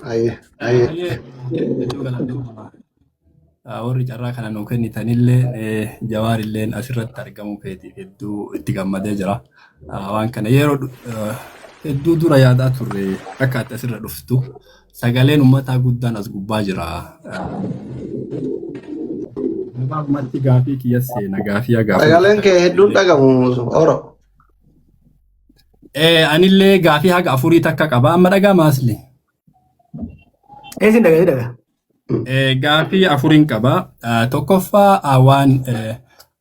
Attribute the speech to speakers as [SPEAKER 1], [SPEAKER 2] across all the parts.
[SPEAKER 1] Aye, aye.
[SPEAKER 2] Baay'ee hedduu galatoomaa. Warri carraa kana nuu kennitanillee Jawaarilleen asirratti argamuu keetiif hedduu itti gammadee jira. Waan kana hedduu dura yaadaa turre akka ati asirra dhuftu sagaleen uummataa guddaan as gubbaa jira. Gabaabumatti gaafii kiyya seena gaafii hagaafuu.
[SPEAKER 1] Sagaleen kee hedduun dhagamu oro.
[SPEAKER 2] Anillee gaafii haga afurii takka qaba. Amma dhagaa maasli.
[SPEAKER 3] Eesin dhagaa.
[SPEAKER 2] Gaafii afuriin qaba. Tokkoffaa waan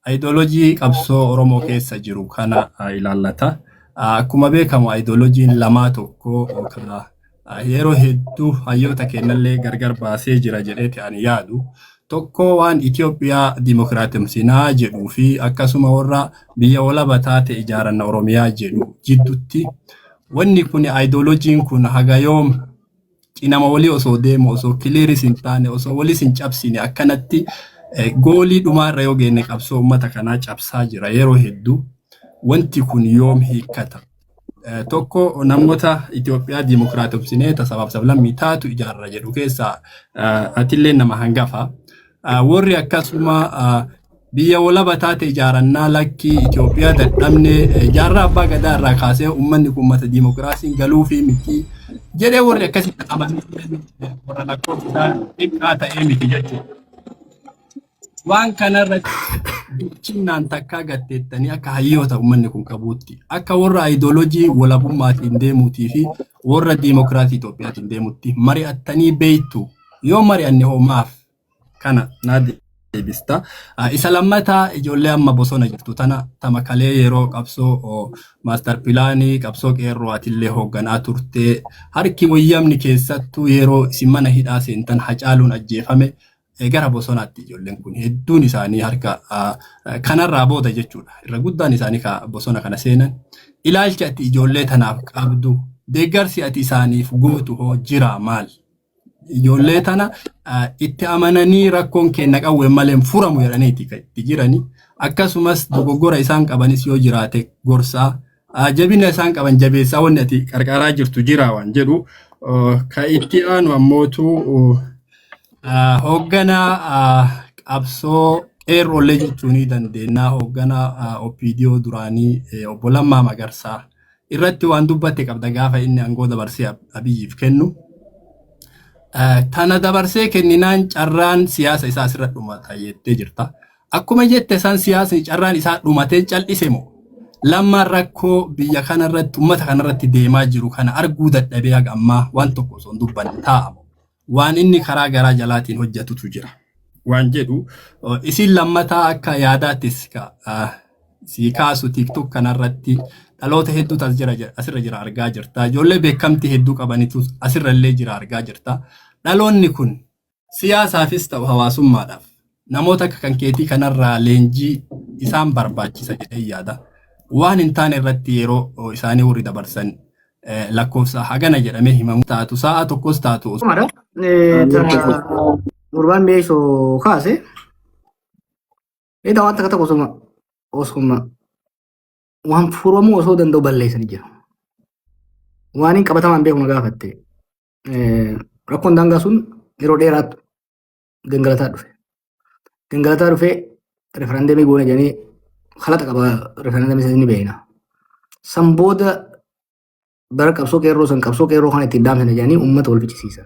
[SPEAKER 2] ayidoolojii qabsoo Oromoo keessa jiru kana ilaallata. Akkuma beekamu ayidoolojiin lamaa tokko yeroo hedduu hayyoota kennallee gargar baasee jira jedheeti ani yaadu. Tokko waan Itoophiyaa dimokiraatimsinaa jedhuu fi akkasuma warra biyya walaba taate ijaaranna Oromiyaa jedhu jidduutti wanni kun ayidoolojiin kun haga yoom cinama walii osoo deemu osoo kiliiris hin taane osoo walis hin cabsine akkanatti goolii dhumaarra yoo geenne qabsoo uummata kanaa cabsaa jira yeroo hedduu wanti kun yoom hiikkata. Tokko namoota Itoophiyaa dimokiraatimsinee tasabaaf sablammii taatu ijaarra jedhu keessaa atillee nama hangafa. Warri akkasuma biyya walaba taate ijaarannaa lakkii Itoophiyaa dadhabne jaarraa abbaa gadaa irraa kaasee uummanni kun uummata dimokiraasiin galuu fi miti jedhee warri akkasitti amananii warra lakkoofsaan xiqqaa ta'ee miti jechuudha. Waan kanarratti cinnaan takkaa gatteettanii akka hayyoota uummanni kun qabuutti akka warra ayidoolojii walabummaatiin deemuutii fi warra dimokiraasii Itoophiyaatiin deemuutti mari'attanii beektu yoo mari'anne hoomaaf kana naa deebista. Isa lammataa ijoollee amma bosona jirtu tama kalee yeroo qabsoo maastar pilaanii qabsoo qeerroo atillee hoogganaa turte harki wayyamni keessattuu yeroo isin mana hidhaa seentan Hacaaluun ajjeefame gara bosonaatti ijoolleen kun hedduun isaanii harka kanarraa booda jechuudha. Irra guddaan isaanii bosona kana seenan ilaalcha ati ijoollee tanaaf qabdu deeggarsi ati isaaniif gootu hoo jira maal? Ijoollee tana itti amananii rakkoon kenna qawween malee furamu jedhaniiti itti jirani. Akkasumas dogoggora isaan qabanis yoo jiraate gorsaa jabina isaan qaban jabeessaa wanni ati qarqaraa jirtu jira waan jedhu ka itti aanu ammootu hoogganaa qabsoo qeerroolee jechuu ni dandeenya. Hoogganaa OPDO duraanii obbo Lammaa Magarsaa irratti waan dubbatte qabda gaafa inni aangoo dabarsee Abiyyiif kennu. Tana dabarsee kenninaan carraan siyaasa isaa asirra dhumata jettee jirta. Akkuma jette san siyaasni carraan isaa dhumatee cal'ise moo lammaan rakkoo biyya kanarratti uummata kanarratti deemaa jiru kana arguu dadhabee haga ammaa waan tokko osoo hin dubbanne taa'amu. Waan inni karaa garaa jalaatiin hojjetutu jira. Waan jedhu isin lammataa akka yaadaattis si kaasu TikTok kanarratti dhaloota hedduutu asirra jira argaa jirta. Ijoollee beekamtii hedduu qabanitu asirra illee jira argaa jirta. Dhaloonni kun siyaasaafis ta'u hawaasummaadhaaf namoota akka kan keetii kanarraa leenjii isaan barbaachisa jedhee yaada. Waan hin taane irratti yeroo isaanii warri dabarsan lakkoofsa hagana jedhamee himamu taatu sa'a tokkos taatu.
[SPEAKER 3] Gurbaan meeshoo kaase waan takka tokko osuma waan furamuu osoo danda'u balleessanii jiru. Waan hin qabatamaan beekuma gaafatte rakkoon daangaa sun yeroo dheeraatti gangalataa dhufe. Gangalataa dhufee referandamii goone jedhanii halaqa qaba referandamii isa ni beekna. San booda bara qabsoo qeerroo kan itti daamsine jedhanii uummata wal fichisiisan.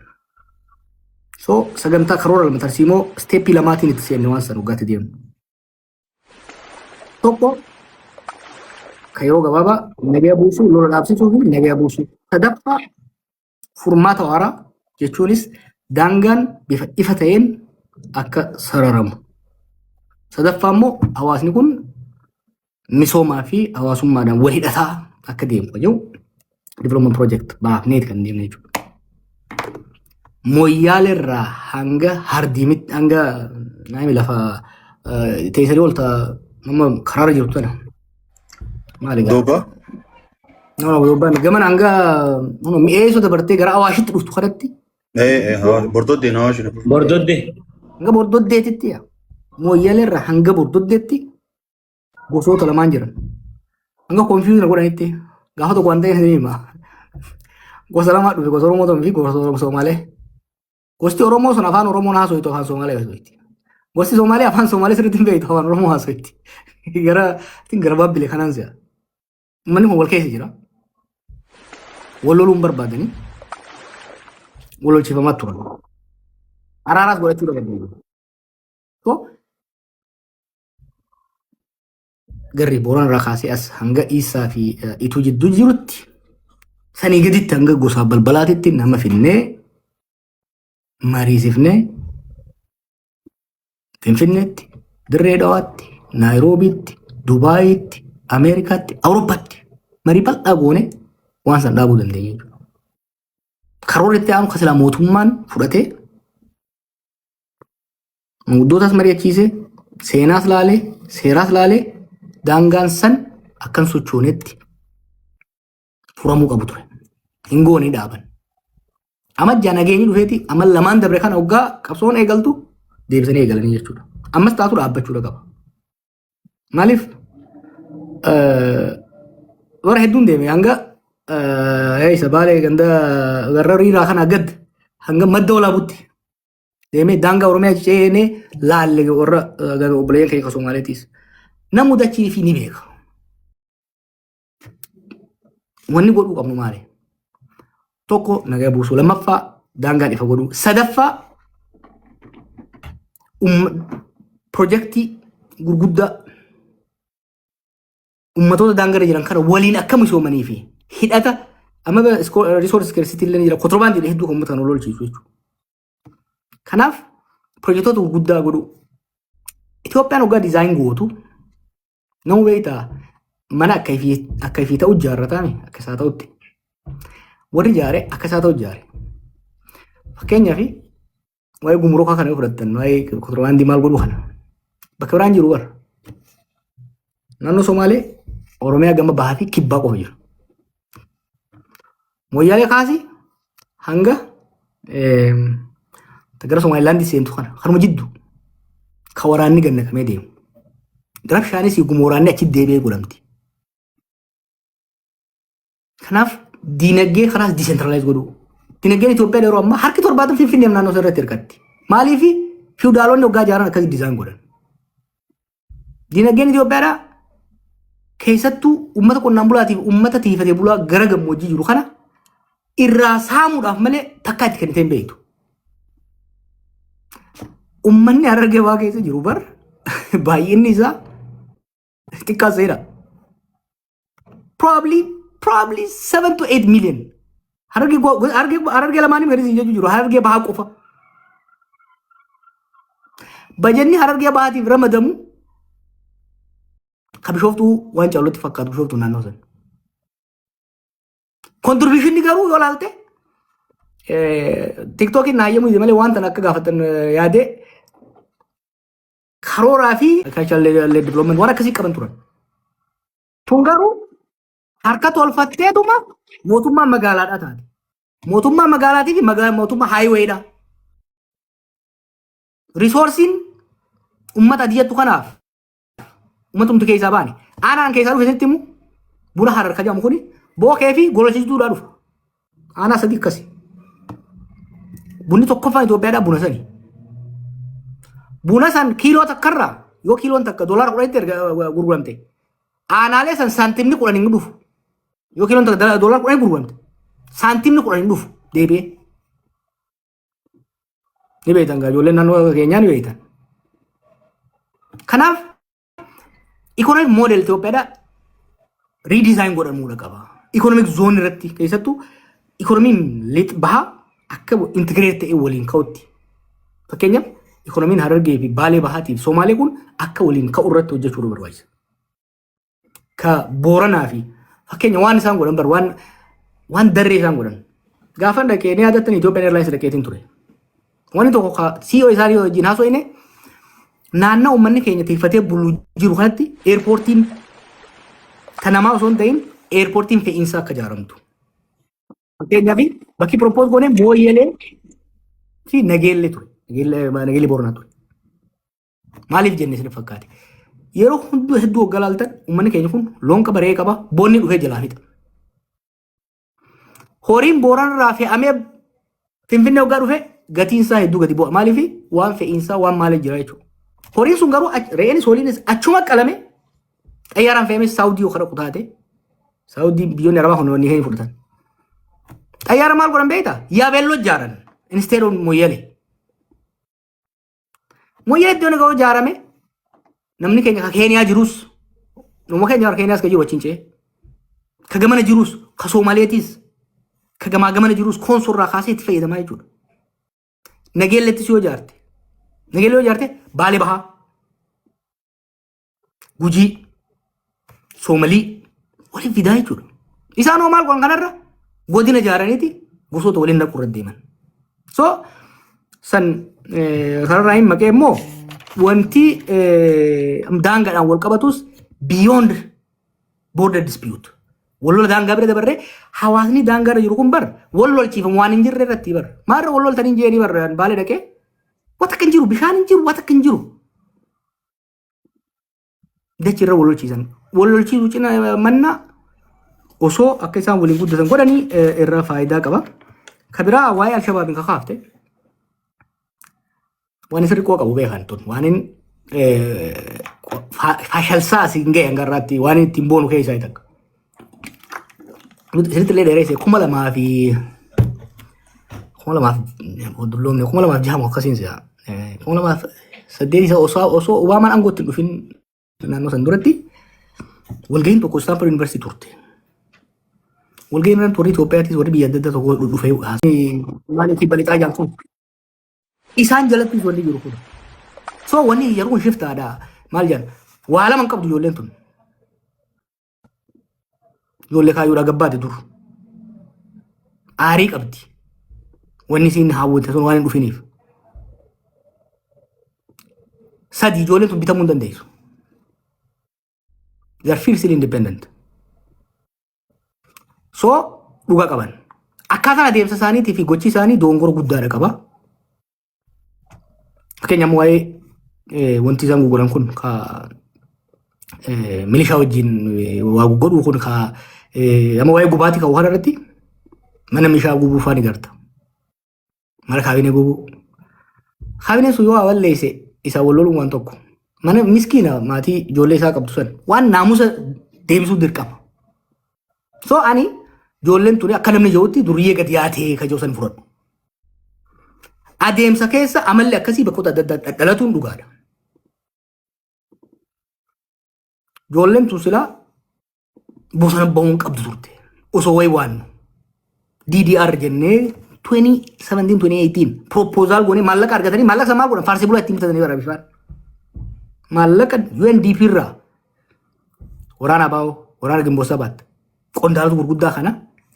[SPEAKER 3] So sagantaa karoora lama tarsiimoo steeppii lamaatiin itti seenne waan san dhugaatti deemu. Tokko kan yeroo gabaabaa nagaa buusuu, lola dhaabsisuu fi nagaa buusuu. Sadaffaa furmaata waaraa jechuunis daangaan bifa ifa ta'een akka sararamu. Sadaffaa immoo hawaasni kun misoomaa fi hawaasummaadhaan wal hidhataa akka deemu jiru development project baafneeti kan deemne jechuudha. Moyyaalerraa hanga hardiimitti hanga lafa teessanii oolta nama karaarra jirtu tana. Maali gaafata?
[SPEAKER 1] Dooba?
[SPEAKER 3] Doobaan gaman hanga mi'eessoo dabartee gara Awaashitti dhuftu kanatti.
[SPEAKER 1] Bordoddee na Awaashi.
[SPEAKER 4] Bordoddee.
[SPEAKER 3] Hanga bordoddeetitti moyyaalerraa hanga bordoddeetti gosoota lamaan jiran. Hanga konfiyuuzina godhanitti gaafa tokko waan ta'e hima. gosa lama dhufe gosa Oromoo fi gosa Oromoo Somaalee. Gosti Oromoo sun afaan Oromoo haasoftu afaan Somaalee haasofti. Gosti Somaalee afaan Somaalee sirriitti hin beektu afaan Oromoo haasofti. Gara baabbilee kanaan si'a. Uummanni kun wal keessa jira. Wal loluun barbaadanii wal lolchiifamaa turan. Araaraas godhachuu danda'u. Garri Booran irraa kaasee as hanga Iisaa fi Ituu jidduu jirutti sanii gaditti hanga gosa balbalaatitti nama finnee mariisifnee Finfinneetti, Dirree Dhawaatti, Naayiroobiitti, Dubaayitti, Ameerikaatti, Awurooppaatti marii bal'aa goone waan san dhaabuu dandeenya jechuudha. Karoora itti aanu kasila mootummaan fudhatee muddootaas mari'achiisee seenaas laalee seeraas laalee daangaan san akkan sochoonetti furamuu qabu ture. Hin goone dhaaban. Amajjaa nageenyi dhufeeti amma lamaan dabre kana waggaa qabsoon eegaltu deebisanii eegalanii jechuudha. Ammas taatu dhaabbachuudha qaba. Maaliif warra hedduun deeme hanga isa baalee ganda garra riiraa kana gad hanga madda olaabutti deemee daangaa Oromiyaa ceenee laalle warra obboleeyyan keenya Somaaleetiis. Namu dachii fi ni beeka. Wanni godhuu qabnu maali? Tokko nagaa buusuu, lammaffaa daangaan ifa godhuu, sadaffaa piroojeektii gurguddaa ummatoota daangarra jiran kana waliin akka misoomanii fi hidhata amma riisoorsi skeersitii illee jira kontiroobaandii hedduu kan uummata kan lolchiisu jechuudha. Kanaaf piroojeektoota gurguddaa godhuu. Itoophiyaan waggaa dizaayin gootu namu beektaa mana akka ifii ta'u ijaarratame akka isaa ta'utti. Warri ijaare akka isaa ta'u ijaare. Fakkeenyaaf waa'ee gumuruukaa kana fudhattan waa'ee kontiroobaandii maal godhuu kana bakka biraan jiru warra. Naannoo Somaalee Oromiyaa gama bahaa fi kibbaa qofa jiru. Moyyaalee kaasii hanga gara Somaalilaandii seentu kana kanuma jidduu ka waraanni gannakamee deemu. Garab shaanis guma waraanni achi deebi'ee godhamti. Kanaaf diinagdee kanaas diisentiralaayiz godhuu. Diinagdeen Itoophiyaa yeroo ammaa harki 70 Finfinnee naannoo irratti hirkatti. Maaliif fiwudaalonni waggaa jaaran akkasii diizaan godhan. Diinagdeen Itoophiyaadhaa keessattuu uummata qonnaan bulaatiif uummata tiifatee bulaa gara gammoojjii jiru kana irraa saamuudhaaf malee takkaa itti kennitee hin beektu. Uummanni Harargee waa keessa jiru bar baay'inni isaa xiqqaa seera. Probably 7 to 8 million. Harargee lamaanii meerii jechuu jiru Harargee bahaa qofa. Bajanni Harargee bahaatiif ramadamu ka Bishooftuu waan caalatti fakkaatu Bishooftuu naannoo sana. Kontribuushinni garuu yoo laalte TikTokiin naayyamu malee waan tan akka gaafatan yaadee karooraa fi agricultural development waan akkasii qaban turan. Tun garuu harka tolfatteetuma mootummaa magaalaadhaa taate. Mootummaa magaalaatii fi mootummaa haayiweedha. Riisoorsiin uummata adiyyattu kanaaf uummatumti keessaa baane. Aanaan keessaa dhufe sitti immoo buna Harar jedhamu kuni bookee fi gololchiituudhaa dhufa. Aanaa sadii akkasi. Bunni tokkoffaan Itoophiyaadhaa buna sani. Buna san kiiloo takkarraa yoo kiiloon takka doolaara 10 gurguramte aanaalee san saantimni 10 hin dhufu. Yoo kiiloon takka doolaara 10 gurguramte saantimni 10 hin dhufu deebi'ee. Ni beektan gaa ijoolleen naannoo keenyaa ni beektan. Kanaaf ikonomik moodel Itoophiyaadhaa riidizaayin godhamuudha qaba. Ikonomik zoon irratti keessattuu ikonomiin bahaa akka intigireet ta'e waliin ka'utti. Fakkeenyaaf ikonomiin Harargee fi Baalee Bahaatiif Somaalee kun akka waliin ka'u irratti hojjechuu barbaachisa. Ka Booranaa fi fakkeenya waan isaan godhan bar waan darree isaan godhan. Gaafa dhaqee ni yaadattan Itoophiyaa Airlines dhaqeetiin ture. Wanni tokko CEO isaanii wajjin haasofne naannoo uummanni keenya tiifatee buluu jiru kanatti eerpoortiin tanamaa osoo hin ta'in eerpoortiin fe'iinsaa akka ijaaramtu. Fakkeenyaaf bakki propose goone Mooyyeelee fi Nageellee ture. Nageellee Booranaa ture. Maaliif jenne isin fakkaate? Yeroo hedduu galaaltan uummanni keenya kun loon qaba re'ee qaba boonni dhufee jalaa fixa. horiin booran irraa fe'amee Finfinnee waggaa dhufe gatiin isaa hedduu gadi bu'a. Maaliif waan fe'iinsaa waan maaliif jira jechuudha. Horiin sun garuu re'eenis horiinis achuma qalame xayyaaraan fe'amee Saawudii yookaan kutaate Saawudii biyyoonni Arabaa kun ni fudhatan. Xayyaara maal godhan beektaa? Yaabeelloo ijaaran instead of Moyyale. Moyyale iddoon ga'u ijaarame namni keenya ka Keeniyaa jirus nama keenya Keeniyaas ka jiru wajjin ce'ee ka gamana jirus ka Somaaleetis ka gamaa gamana jirus koonsorraa kaasee itti fayyadamaa jechuudha. Nageellettis yoo ijaarte Nageellee yoo ijaarte Baalee Bahaa Gujii Soomalii waliin fidaa jechuudha. Isaan hoo maal godhan kanarra godina ijaaraniiti gosoota waliin naqu irra deeman. So san kanarraa hin maqee immoo wanti daangaadhaan wal qabatus beyond border dispute. Wallola daangaa bira dabarree hawaasni daangaa irra jiru kun bar wallolchiifamu waan hin jirre irratti bar maarra walloltanii jeeni bar Baalee dhaqee wata kan jiru bishaan hin jiru wata kan jiru dachi irra wallolchiisan wallolchiisuu cina manna osoo akka isaan waliin guddatan godhanii irra faayidaa qaba. Kabiraa waa'ee Alshabaabiin kakaafte waan isa riqoo qabu beekan tun waan hin fashalsaa siin ga'e hangarraatti waan ittiin boonu keessaa takka. Sirriitti illee dheeresse 2006 jahamu akkasiin si'a 2008 osoo Obaamaan aangootti hin dhufin naannoo san duratti walgahiin tokko Stanford University turte. Walgahiin irratti warri Itoophiyaattis warri biyya adda addaa tokko dhufee maaliif balixaa jaamsun isaan jalattis wanni jiru kun. So wanni yeroo kun shiftaadha maal jedhan waa lama hin qabdu ijoolleen tun. Ijoollee kaayyuudhaa gabbaate dur aarii qabdi wanni isiin hawwate sun waan hin dhufiniif. Sadi ijoolleen tun bitamuu hin dandeessu. They are fiercely independent. So dhugaa qaban. Akkaataan adeemsa isaaniitii fi gochi isaanii doongora guddaadha qaba. Fakkeenyaaf waa'ee wanti isaan gurguran kun ka milishaa wajjin waa godhuu kun ka amma waa'ee gubaatii kan waan irratti mana milishaa gubuu faani garta. Mana kaabinee gubuu. Kaabineen sun yoo awwalleesse isaa walloluun waan tokko. Mana miskiina maatii ijoollee isaa qabdu san waan naamusa deebisuu dirqama. So ani ijoolleen tuni akka namni jirutti duriyyee gadi yaatee ka jiru san fudhadhu. Adeemsa keessa amalli akkasii bakkoota adda addaa dhalatuun dhugaadha. Ijoolleen tun silaa bosona bahuun qabdu turte. Osoo wayi waannu. DDR jennee 2017-2018 proposal goonee maallaqa argatanii maallaqa sana maal godhan faarsee bulaa ittiin bitatanii bara bifaan. Maallaqa UNDP irraa waraana baa'oo waraana Gimboo Sabaat qondaalota gurguddaa kana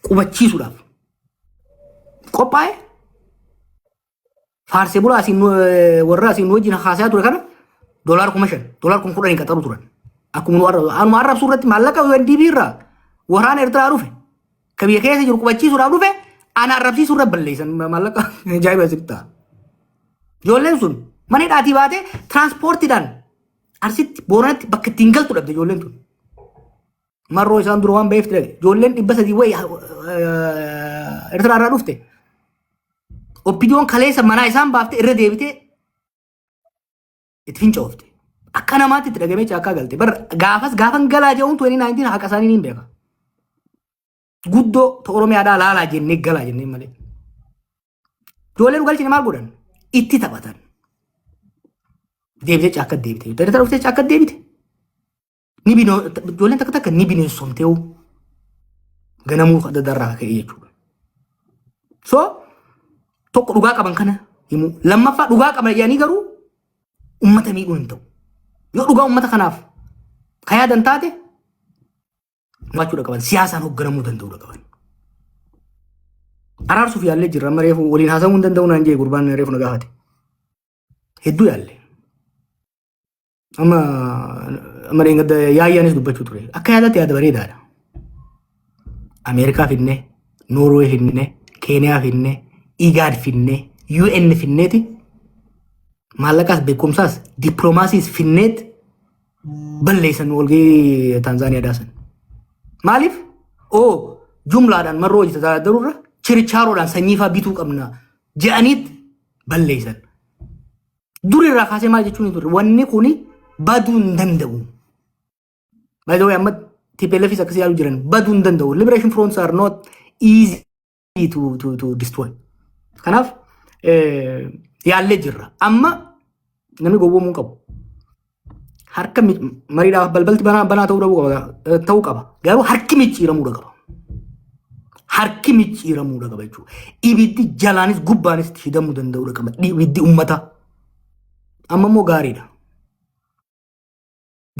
[SPEAKER 3] qubachiisuudhaaf qophaa'e faarsee bulaa asiin warra asiin wajjin haasaa ture kana $5,000 $10,000 qaxaru turan. Akkuma anuma arrabsuu irratti maallaqa UNDP irraa waraana Eertiraa dhufe ka biyya keessa jiru qubachiisuudhaaf dhufe ana arrabsiisuu irra balleessan maallaqa ajaa'iba asitti ta'a. Ijoolleen sun mana hidhaatii baatee tiraanspoortiidhaan Arsitti Booranatti bakka ittiin galtu dhabde ijoolleen tun. Marroo isaan dura waan ba'eef ture. Ijoolleen 300 wayi Eertiraa irraa dhufte. Oppidiyoon kaleessa manaa isaan baafte irra deebitee itti fincoofte. Akka namaatti itti dhagamee caakkaa galte. Gaafan galaa jedhuun 2019 haqa isaanii ni beeka. Guddoo Oromiyaadhaa laalaa jennee galaa jennee malee. Ijoolleen galchine maal godhan? Itti taphatan. Deebitee caakkaa deebite. Eertiraa dhuftee caakkaa deebite. Ijoolleen takka takka ni bineensomtee ganamuu adda addaarraa ka'ee jechuudha. So tokko dhugaa qaban kana himu. Lammaffaa dhugaa qaban jedhanii garuu uummata miidhuun hin ta'u. Yoo dhugaa uummata kanaaf ka yaadan taate waachuudha qaban siyaasaan hoogganamuu danda'uudha qaban. Araarsuuf yaallee jirra amma reefu waliin haasawuu hin danda'u naan jee gurbaan reefu na gaafate. Hedduu yaalle. Amma yaayyaanis dubbachuu ture. Akka yaadatti yaada bareedaadha. Ameerikaa finnee, Noorwee finnee, Keeniyaa finnee, Igaad finnee, UN finneeti. Maallaqaas beekumsaas dippiloomaasiis finneet balleessan walgahii Taanzaaniyaa daasan. Maaliif? jumlaadhaan marroo hojii tajaajilurra chirichaaroodhaan sanyiifaa bituu qabna je'aniit balleessan. Durirraa kaasee maal jechuun turre wanni kuni baduu hin danda'u. By the way, amma TPLF akkasii yaaluu jiran baduu hin danda'u. Liberation fronts are not easy to destroy. Kanaaf yaallee jirra. Amma namni gowwoomuu qabu. Harka mariidhaaf balbalti banaa ta'uu qaba. Garuu harki micciiramuudha qaba. Harki micciiramuudha qaba jechuudha. Ibiddi jalaanis gubbaanis hidhamuu danda'uudha qaba. Ibiddi uummataa. Amma immoo gaariidha.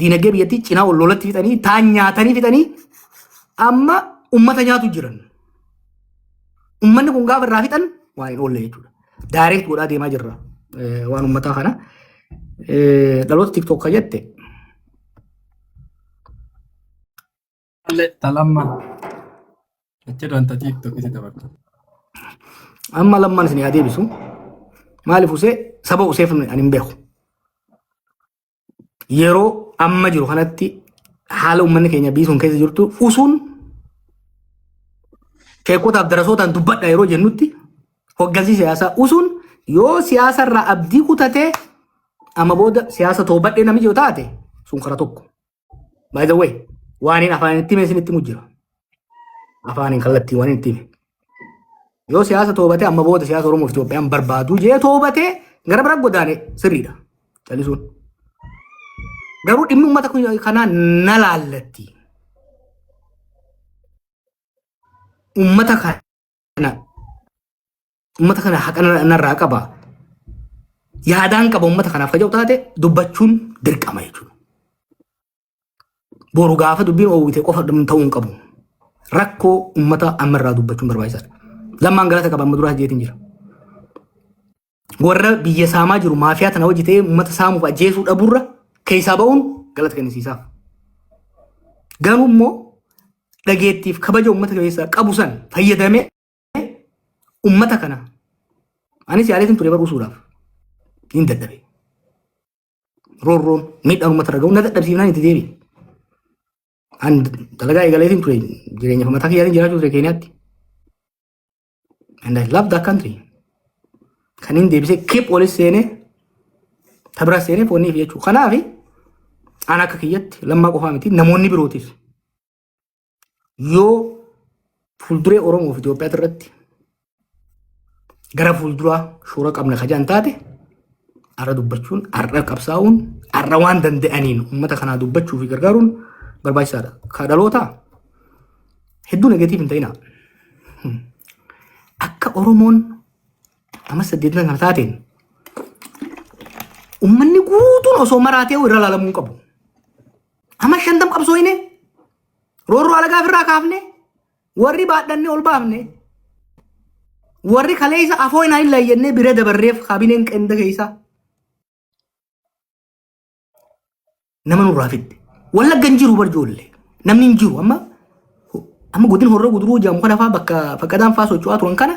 [SPEAKER 3] Diinagdee biyyattii cinaa ol lolatti fixanii taan nyaatanii fixanii amma uummata nyaatu jiran. Uummanni kun gaafa irraa fixan waan hin oolle jechuudha. Daayireekt godhaa deemaa jirra waan uummataa kana. Dhaloota TikTok ka jette.
[SPEAKER 2] Talamma. Achiidhaan ta TikTok isi dabartu.
[SPEAKER 3] Amma lammaan isin yaa deebisu. Maaliif usee saba useef ani hin beeku. Yeroo amma jiru kanatti haala uummanni keenya biisuun keessa jirtu usuun sheekotaaf darasootaan dubbadha yeroo jennutti hoggansi siyaasaa usuun yoo siyaasa irraa abdii kutatee amma booda siyaasa toobadhee namni jiru taate sun kara tokko. By the way, waaniin afaan itti hime isinitti mujjira. Afaaniin kallattii waan itti hime. Yoo siyaasa toobatee amma booda siyaasa Oromoo fi Itoophiyaan barbaadu jee toobatee gara bira godaane sirriidha. Callisuun. Garuu dhimmi uummata kanaa na laallatti. Uummata kana haqa narraa qaba. Yaadaan qaba uummata kanaaf kaja'u taate dubbachuun dirqama jechuudha. Boru gaafa dubbiin oowwite qofa ta'uu hin qabu. Rakkoo uummata ammarraa dubbachuun barbaachisaadha. Lammaan galata qaba amma duraa jeetiin jira. Warra biyya saamaa jiru maafiyaa tana hojjetee uummata saamuuf ajjeesuu dhabuurra keessaa ba'uun galata kennisiisaaf. Garuu immoo dhageettiif kabaja uummata keessaa qabu san fayyadamee uummata kana anis yaaleetiin ture barruusuudhaaf hin dadhabe. Roorroon miidhaan uummata irra ga'u na dadhabsiifnaan itti deebi'e. An dalagaa eegaleetiin ture jireenya mataa kiyyaatiin jiraachuu ture Keeniyaatti. And I love that country. Kan hin deebisee keep olis seenee tabira seenee foonii fi jechuudha. Kanaafi an akka kiyyatti lammaa qofaa miti namoonni birootis yoo fuulduree Oromoo fi Itoophiyaa irratti gara fuulduraa shoora qabna kajaan taate arra dubbachuun arra qabsaa'uun arra waan danda'aniin uummata kanaa dubbachuu fi gargaaruun barbaachisaadha. Ka dhalootaa hedduu negatiif hin ta'inaa. Akka Oromoon amma 8 kana taateen uummanni guutuun osoo maraatee irra laalamuu qabu. Amma 50 qabsooyne roorroo alagaaf irraa kaafne warri baadhanne ol baafne warri kaleessa afoo hin laayyannee bira dabarreef kaabineen qenda keessa nama nurraa fidde. Wallagga hin jiru barjoolle namni hin jiru amma godin horroo guduruu jaamu kana faa bakka fakkadaan faa socho'aa turan kana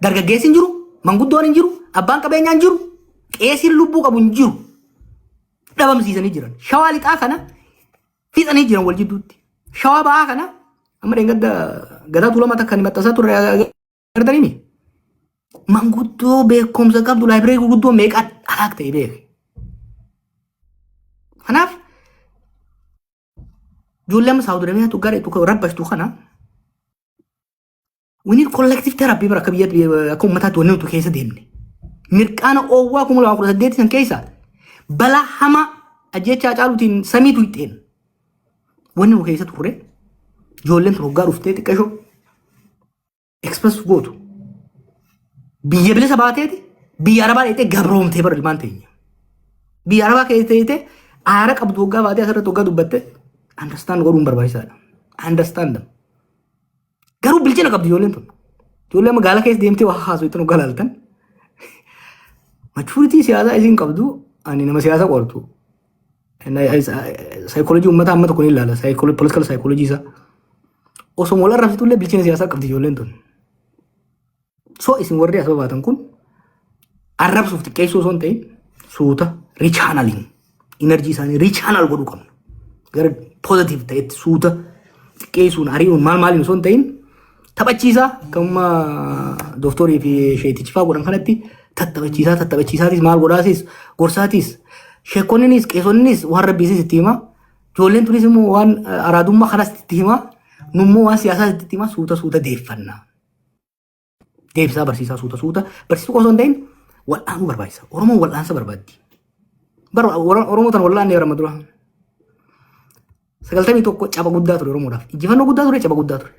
[SPEAKER 3] dargaggeessi hin jiru manguddoon hin jiru abbaan qabeenyaa hin jiru qeesiin lubbuu qabu hin jiru dhabamsiisanii jiran shawaa lixaa kana fixanii jiran wal jidduutti shawaa ba'aa kana amma dheengadda gadaa tuulama takka ni maxxasaa turre gardarimi manguddoo beekumsa qabdu laayibireerii gurguddoo meeqaan alaak ta'e beeke. Kanaaf ijoollee amma Saawud Arabiyaatu gareetu rabbashtu kana we need collective therapy bara akka biyya akka uummataatti wanni nuti keessa deemne. Mirqaana oowwaa 2018 san keessa balaa hamaa ajjechaa caaluutiin samiitu hixxeen. Wanni nu keessa turre ijoolleen tun hoggaa dhuftee xiqqashoo express gootu. Biyya bilisa baateeti biyya arabaa dheetee gabroomtee bara ilmaan teenya. Biyya arabaa keessa teessee aara qabdu hoggaa baatee asirratti hoggaa dubbatte understand godhuun barbaachisaadha. Understand them. Garuu bilchina qabdi ijoolleen tun. Ijoollee magaalaa keessa deemtee waa haasoo ittiin hoggaa laaltan. Maturity siyaasaa isin qabdu ani nama siyaasa qortu. Psychology ummata amma tokko ni ilaala. Political psychology isa. Osoo mola arrabsitullee bilchina siyaasaa qabdi ijoolleen tun. So isin warri as babaatan kun arrabsuuf xiqqeessuu osoo hin ta'in suuta rechanneling energy isaanii rechannel godhuu qabna. Gara positive ta'etti suuta xiqqeessuun ari'uun maaliin osoo hin ta'in taphachiisaa akkuma dooktorii fi sheetichi fa'aa godhan kanatti taphachiisaatis maal godhaasis gorsaatis sheekonninis qeesonninis waan rabbiisis itti himaa ijoolleen tunis immoo waan araadummaa kanas itti himaa nummoo waan siyaasaa itti himaa suuta deeffannaa. Deebisaa barsiisaa suuta barsiisuu osoo hin ta'in wal'aanuu barbaachisa. Oromoon wal'aansa barbaaddi. Oromoo tan wal'aanne bara madura. 91 caba guddaa ture Oromoodhaaf. Injifannoo guddaa ture caba guddaa ture.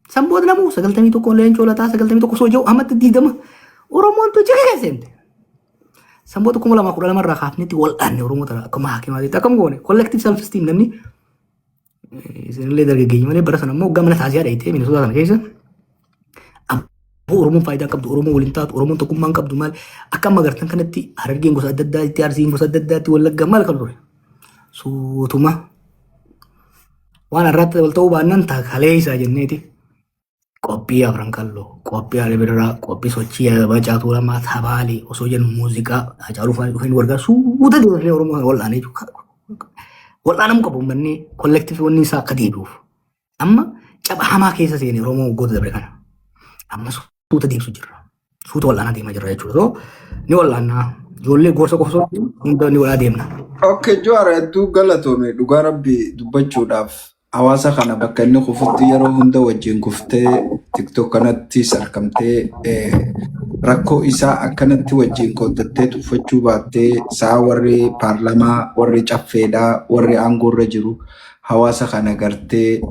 [SPEAKER 3] Sanboota namuu 91 leencoo lataa 91 soojoo ammatti 20 Oromoon tu jira keessatti. Sanboota 2012 irraa kaafnetti wal'aanne Oromoo tana akkuma haakimaatiitti akkam goone collective self esteem namni isinillee dargaggeeyyi malee bara sana immoo gamana taasisaa dhayitee Minnesota sana keessa. Oromoon faayidaa qabdu Oromoon waliin taatu Oromoon tokkummaan qabdu maal akka amma agartan kanatti Harargeen gosa adda addaatti Arsiin gosa adda addaatti Wallagga maal qabdu ture. Suutuma waan irratti wal ta'uu baannaan taakalee isaa jenneeti. Qophii afran kalloo qophii haala biraa qophii sochii bacaatuu lamaa tapaalee osoo jennu muuziqaa haacaaluu fa'aa dhufanii wargaa suuta deebilee Oromoo wal'aanee wal'aanamuu qabu uummanni kollektiivii wanni isaa akka deebi'uuf. Amma caba hamaa keessa seenee Oromoo goota dabre kana. Amma suuta deemsu jirra. Suuta wal'aanaa deemaa jirra jechuudha. Ni wal'aannaa ijoollee gorsa qofsoo hunda ni wal'aa deemna.
[SPEAKER 4] Okay, Joara hedduu galatoome dhugaa rabbi dubbachuudhaaf hawaasa kana bakka inni kufutti yeroo hunda wajjin kuftee TikTok kanatti sarkamtee rakkoo isaa akkanatti wajjin qooddattee tuffachuu baattee saa warri paarlamaa warri caffeedhaa warri aangoorra jiru hawaasa kana gartee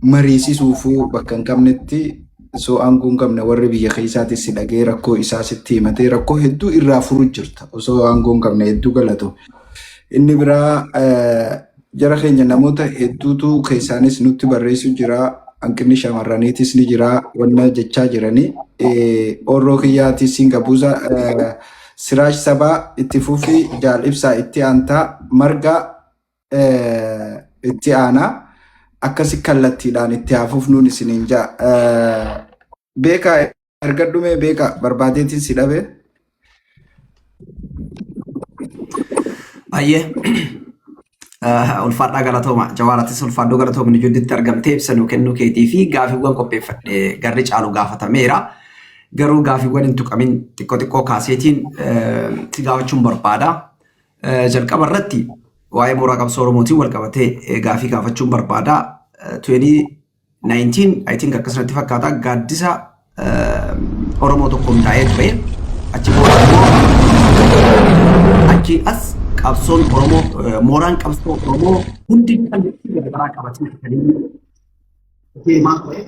[SPEAKER 4] mariisisuufuu bakka hin qabnetti so aangoon qabne warri biyya keessaatis si dhagee rakkoo isaa sitti himatee rakkoo hedduu irraa furu jirta osoo aangoon qabne hedduu galatu. Inni biraa jara keenya namoota hedduutu keessaanis nutti barreessu jira hanqinni shamarraniitis ni jira wanna jechaa jiranii orroo kiyyaatis Singabuuza Siraaj Sabaa itti fufii jaal ibsaa itti aantaa marga itti aanaa akkasi kallattiidhaan itti hafuuf nuun isiniin jaa beekaa ergadhume beekaa barbaadeetiin si dhabe.
[SPEAKER 5] Ayyee ulfaadhaa galatooma Jawaaratis ulfaadhoo galatoomni jidduutti argamtee ibsanuu kennuu keetii fi gaafiiwwan qopheeffadhe garri caalu gaafatameera. Garuu gaafiiwwan hin tuqamin xiqqoo kaaseetiin si gaafachuun barbaada. Jalqaba irratti waa'ee mooraa qabsoo Oromootiin wal qabatee gaafii gaafachuun barbaada. 2019 I think akkasumatti fakkaata gaaddisa Oromoo tokko hundaa'ee ture. Achi booda achi as qabsoon Oromoo mooraan qabsoo Oromoo hundi kan garaa qabatee kan deemaa ture.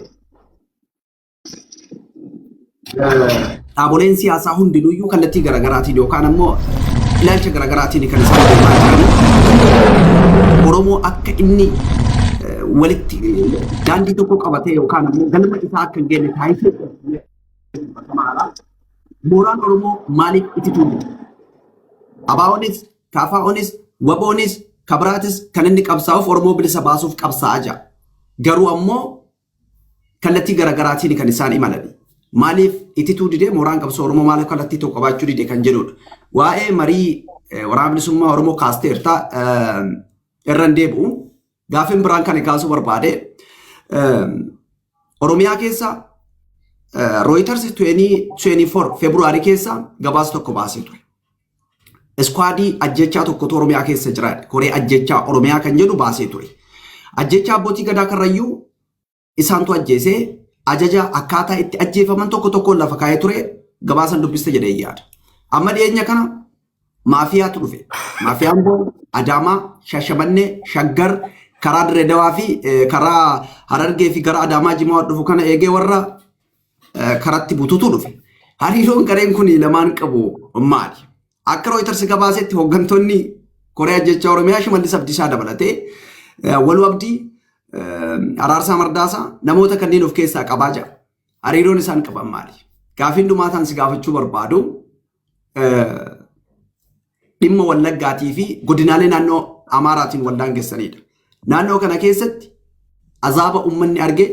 [SPEAKER 5] Dhaaboleen siyaasaa hundinuyyuu kallattii garaagaraatiin yookaan ammoo ilaalcha garaagaraatiin kan isaan deemaa jiran Oromoo akka inni walitti daandii tokko qabatee yookaan ammoo galma isaa akka hin geenye taasisee mooraan Oromoo maaliif itti tuuti? Abaawonis, Kaafaawonis, Waboonis, Kabraatis kan inni qabsaa'uuf Oromoo bilisa baasuuf qabsaa'aa jira. Garuu ammoo kallattii garaagaraatiin kan isaan imalani. Maaliif itti tuudidee mooraan qabsoo Oromoo maaliif kallattii tokko qabaachuu dide kan jedhudha. Waa'ee marii waraana bilisummaa Oromoo kaasteertaa irraan deebi'u gaafiin biraan kan kaasuu barbaade Oromiyaa keessa Reuters 24 Februaarii keessa gabaasa tokko baasee ture. Iskwaadii ajjechaa tokkotu Oromiyaa keessa jira. Koree ajjechaa Oromiyaa kan jedhu baasee ture. Ajjechaa abbootii gadaa karrayyuu isaantu ajjeesee ajaja akkaataa itti ajjeefaman tokko lafa kaa'ee ture gabaasan dubbiste jedhee yaada. Amma dhiyeenya kana maafiyaatu dhufe. Maafiyaan boo Adaamaa, Shashamannee, Shaggar, karaa Dirreedawaa fi karaa Harargee fi gara Adaamaa Jimaa dhufu kana eegee warra karatti bututu dhufe. Hariiroon gareen kun lamaan qabu maali? Akka Reuters gabaasetti hooggantoonni Koree ajjechaa Oromiyaa Shimallis Abdiisaa dabalatee Waluu Abdii Araarsaa Mardaasaa namoota kanneen of keessaa qabaa jira. Hariiroon isaan qaban maali? Gaafiin dhumaataan si gaafachuu barbaadu dhimma Wallaggaatii fi godinaalee naannoo Amaaraatiin wal daangessanidha. Naannoo kana keessatti azaaba uummanni arge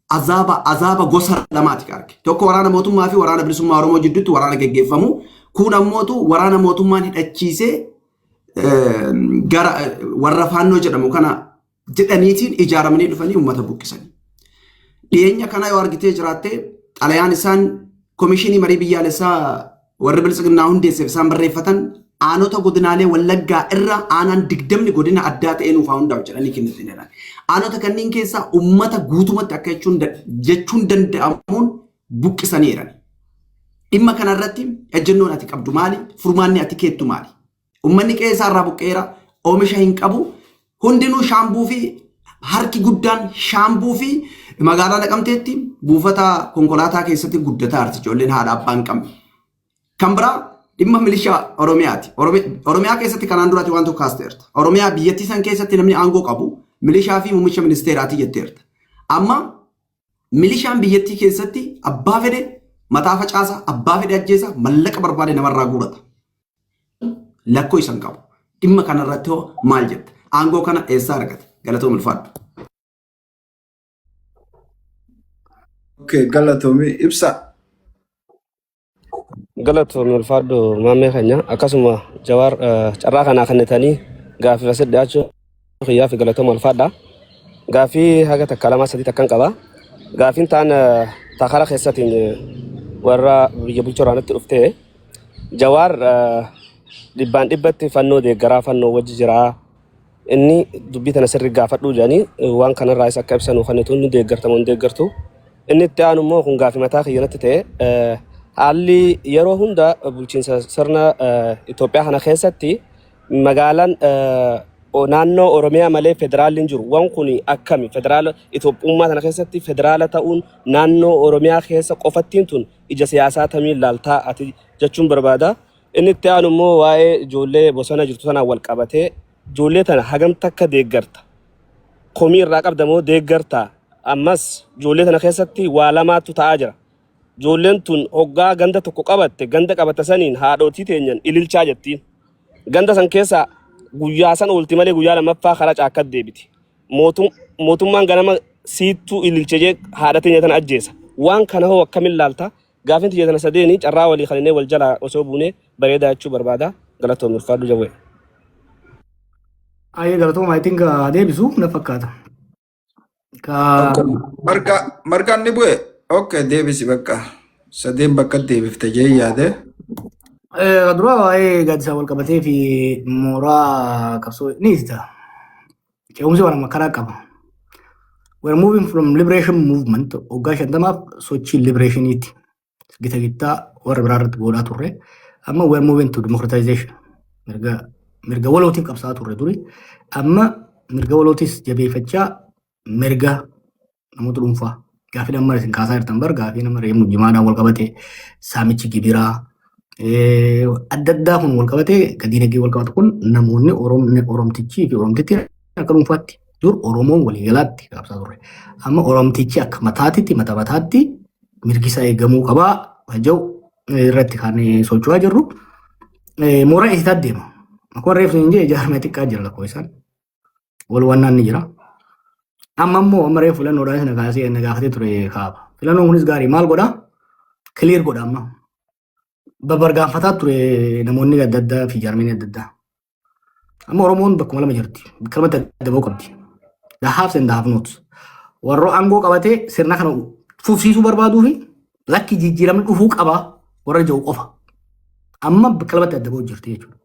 [SPEAKER 5] azaaba gosa lamaati arge. Tokko waraana mootummaa fi waraana bilisummaa Oromoo jidduutti waraana geggeeffamu. Kun ammootu waraana mootummaan hidhachiisee gara warra faannoo jedhamu kana jedhaniitiin ijaaramanii dhufanii uummata buqqisanii. dhiyeenya kana yoo argitee jiraatte xalayaan isaan komishinii marii biyyaalessaa warri bilisignaa hundeesseef isaan barreeffatan aanota godinaalee wallaggaa irra aanaan 20 godina addaa ta'ee nuufaa hundaa'u jedhanii kennitinedha. Aanota kanneen keessaa uummata guutumatti akka jechuun danda'amuun buqqisaniiran. Dhimma kanarratti ejjennoon ati qabdu maali? Furmaanni ati keettu maali? Uummanni qe'ee irraa buqqeera, oomisha hin qabu, hundinuu shaambuu fi harki guddaan shaambuu fi magaalaa Naqamteetti buufata konkolaataa keessatti guddataa arti ijoolleen haadha abbaan qabne. Kan biraa dhimma milishaa Oromiyaati. Oromiyaa keessatti kanaan duraati waan tokko kaasteerta. Oromiyaa biyyattii san keessatti namni aangoo qabu milishaa fi muummicha ministeeraati jetteerta. Amma milishaan biyyattii keessatti abbaa fedhe mataa facaasa, abbaa fedhe ajjeesa, mallaqa barbaade namarraa guurata. Lakkoo isan qabu. Dhimma kanarratti hoo maal jetta? Aangoo kana eessaa argate? Galatoom ulfaadhu.
[SPEAKER 4] Okay, galatoomii ibsa.
[SPEAKER 6] Galatoomii ulfaadhu maammee keenya akkasuma Jawaar carraa kanaa kennitanii gaaffii asii dhiyaachuu xiyyaa fi galatooma ulfaadha. Gaaffii haga takka lama sadii takkan qaba. Gaaffiin ta'an takara keessatiin warra biyya bulchuu irraanitti dhuftee Jawaar dhibbaan dhibbatti fannoo deeggaraa fannoo wajji jiraa. Inni dubbii tana sirrii gaafadhuu jedhanii waan kanarraa isa akka ibsanuu kennitu inni deeggartamu hin deeggartu. Inni itti aanu immoo kun gaaffii mataa kiyyanatti ta'e haalli yeroo hunda bulchiinsa sirna Itoophiyaa kana keessatti magaalaan naannoo Oromiyaa malee federaaliin jiru. Waan kun akkami federaala Itoophiyaa kana keessatti federaala ta'uun naannoo Oromiyaa keessa qofattiin tun ija siyaasaa tamiin ilaaltaa ati jechuun barbaada. Inni itti aanu immoo waa'ee ijoollee bosona jirtu sanaan wal qabatee ijoollee tana hagam takka deeggarta. Komii irraa qabdamoo deeggarta. Ammas ijoollee tana keessatti waa lamaatu ta'aa jira. Ijoolleen tun hoggaa ganda tokko qabatte ganda qabata saniin haadhotii teenyan ililchaa jettiin. Ganda san keessa guyyaa san oolti malee guyyaa lammaffaa karaa caakkat deebiti. Mootummaan ganama siittuu ililchee haadha teenya tana ajjeesa. Waan kana hoo akkamiin laalta? Gaaffiin tiyya tana sadeeni carraa walii kaninee wal jalaa osoo buunee bareedaa jechuu barbaada. Galatoomii ulfaadhu jawwee.
[SPEAKER 3] Ayyee galatooma I think deebisu na fakkaata.
[SPEAKER 4] Margaan ni bu'e. Okay, deebisi bakka. Sadeen bakka deebifte jee yaade.
[SPEAKER 3] Dura waa'ee gaaddisaa wal qabatee fi mooraa qabsoo ni ibsa. Ce'umsi waan karaa qaba. We're moving from liberation movement waggaa 50 sochii liberationiiti. Gita gittaa warra biraa irratti godhaa turre. Amma we're moving to democratization. Mirga walootiin qabsaa turre duri. Amma mirga walootis jabeeffachaa mirga namoota dhuunfaa. Gaafii nama isin kaasaa jirtan bar gaafii nama reemu jimaadhaan wal qabatee saamichi gibiraa adda addaa kun wal qabatee dinagdee wal qabatu kun namoonni Oromtichii fi Oromtitti akka dhuunfaatti dur Oromoon waliigalaatti qabsaa turre. Amma Oromtichi akka mataatitti mataatti mirgisaa eegamuu qabaa haja'u irratti kan socho'aa jirru. Mooraa isitti adeema. Akkuma reefsu hin jee ijaarame xiqqaa jira lakkoo isaan. Wal wannaan ni jira. Amma immoo amma reefu filannoodhaan sana kaasee inni gaafatee ture kaaba. Filannoon kunis gaarii maal godhaa? Kiliir godha amma. Babargaanfataa ture namoonni adda addaa fi jaarmeen adda addaa. Amma Oromoon bakkuma lama jirti. Bakka lamatti adda ba'uu qabdi. The haves and the have nots. Warra aangoo qabatee sirna kana fufsiisuu barbaaduu fi lakki jijjiiramni dhufuu qabaa warra jiru qofa. Amma bakka lamatti adda ba'uu jirti jechuudha.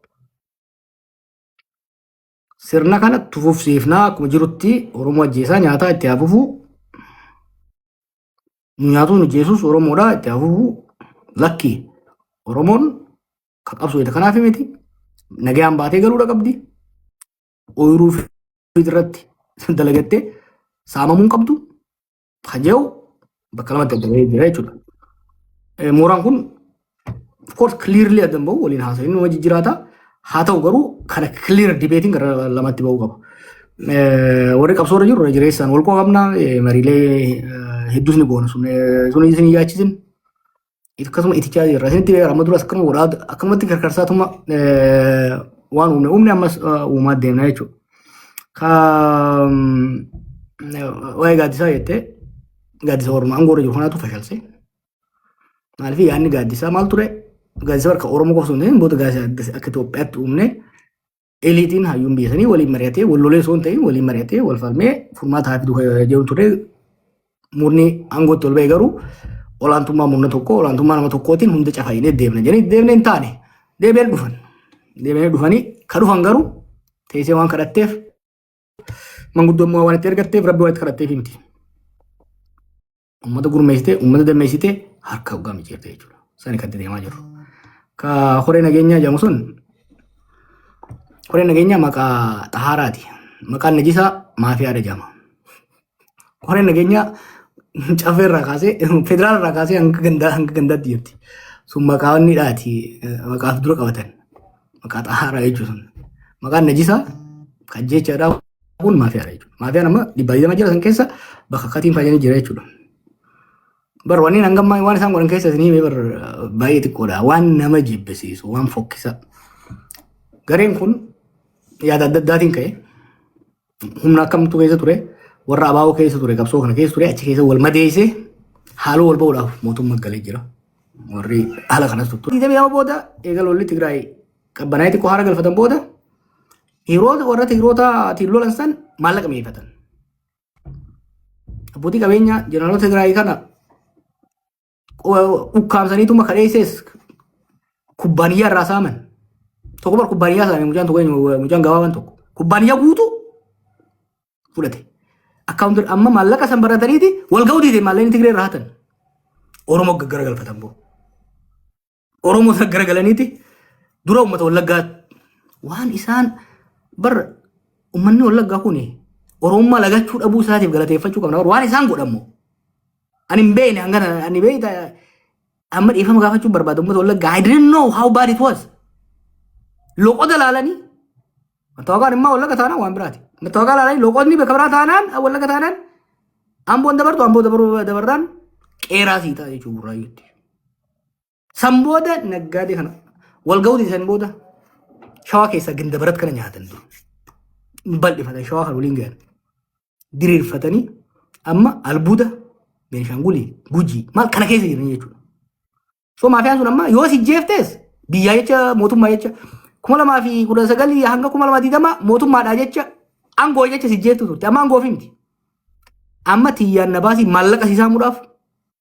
[SPEAKER 3] Sirna kana fufsiifnaa akkuma jirutti Oromoo ajjeesaa nyaataa itti hafufuu nyaatuun ajjeesus Oromoodhaa itti hafufuu lakki Oromoon kan qabsoo jedha kanaaf miti nagayaan baatee galuudha qabdi ooyiruu fi irratti dalagattee saamamuun qabdu haja'u bakka lamatti adda bahee jira jechuudha. Mooraan kun of course clearly adda bahu waliin haasa'in nama jijjiirata. Haa ta'u garuu kana clear debating gara lamatti bahuu qaba. Warri qabsoo irra jiru jireessaan wal qabna mariilee hedduus ni boona sun isin yaachisin. Akkasuma itichaa jirra. Isinitti beekama amma duras akkuma waraada akkamatti karkarsaatuma waan uumne ammas uumaa deemna jechuudha. Waa'ee gaaddisaa jettee gaaddisa Oromoo aangoo irra jiru kanaatu fashalse. Maaliif yaadni gaaddisaa maal ture? Gaaddisa bakka Oromoo qofa sun boota gaaddisa akka Itoophiyaatti uumne eliitiin hayyuun biyyatanii waliin mari'atee wal lolee osoo hin ta'in waliin mari'atee wal falmee furmaata haa fidu jedhu ture murni aangoo tol ba'e garuu olaantummaa murna tokko olaantummaa nama tokkootiin hunda cafayinee deemna jedhanii deemnee hin taane deebi'een dhufan. Deebi'ee dhufanii ka dhufan garuu teessee waan kadhatteef manguddummaa waan itti ergatteef rabbi waan itti kadhatteef himti. Uummata gurmeessitee uummata dammeessitee harka hoggaa mijeertee jechuudha. Sani kan deemaa jiru. Ka horee nageenyaa jedhamu sun horee nageenyaa maqaa xahaaraati. Maqaan najisaa maafiyaadha jedhama. Horee nageenyaa caffee irraa kaasee federaal irraa kaasee hanga gandaatti jirti. Sun maqaa inni dhaati maqaaf dura qabatan. Maqaa xahaaraa jechuun sun. Maqaan najisaa kan jechaadhaa kun maafiyaadha jechuudha. Maafiyaan amma dhibba 20 jira san keessa bakka katiin fayyanii jira jechuudha. Bar wanni hangammaa waan isaan godhan keessa isinii bar baay'ee xiqqoodha. Waan nama jibbisiisu waan fokkisa. Gareen kun yaada adda addaatiin ka'e humna akkamtu keessa ture warra abaaboo keessa ture qabsoo kana keessa ture achi keessa wal madeessee haaloo wal ba'uudhaaf mootummaa galee jira. Warri haala kanas tuttu. Diidamii nama booda eegalolli Tigraay qabbanaa'ee xiqqoo haara galfatan booda warra Tigrootaan lolan san maallaqa mi'eeffatan. Abbootii qabeenyaa jeneraaloota Tigraay kana ukkaamsaniituma kadheessees kubbaaniyyaa irraa saaman. Tokko bar kubbaaniyyaa saame mucaan gabaabaan tokko. Kubbaaniyyaa guutuu fudhate. Akkaawuntiin amma maallaqa san barataniiti wal ga'uu diide maallaqni Tigree irraa hatan. Oromoo garagalfatan boo. Oromoo garagalaniiti dura uummata Wallaggaa waan isaan bar uummanni Wallaggaa kuni Oromummaa lagachuu dhabuu isaatiif galateeffachuu qabna. Waan isaan godhamu. Ani hin beekne hangana ani beekta amma dhiifama gaafachuu barbaadu uummata Wallaggaa. I didn't know how bad it was. Loqoda laalanii Matawaqaan immoo Wallagga taanaan waan biraati. Matawaqaa laalanii loqodni bakka biraa taanaan Wallagga taanaan amboon dabartu amboo dabarraan qeeraa sii ta'a jechuun burraayyuutti. San booda naggaadee kana wal ga'uuti san booda shawaa keessaa gindabarat kana nyaatan dur. Bal'ifatan shawaa kan waliin gahan. Diriirfatanii amma albuuda Beenshaangulii Gujii maal kana keessa jiran jechuudha. So maafiyaan sun amma yoo si jeeftees biyyaa jecha mootummaa jecha 2019 hanga 2020 mootummaadhaa jecha aangoo jecha si jeeftu turte amma aangoo miti. Amma tiyyaan na baasii maallaqa siisamuudhaaf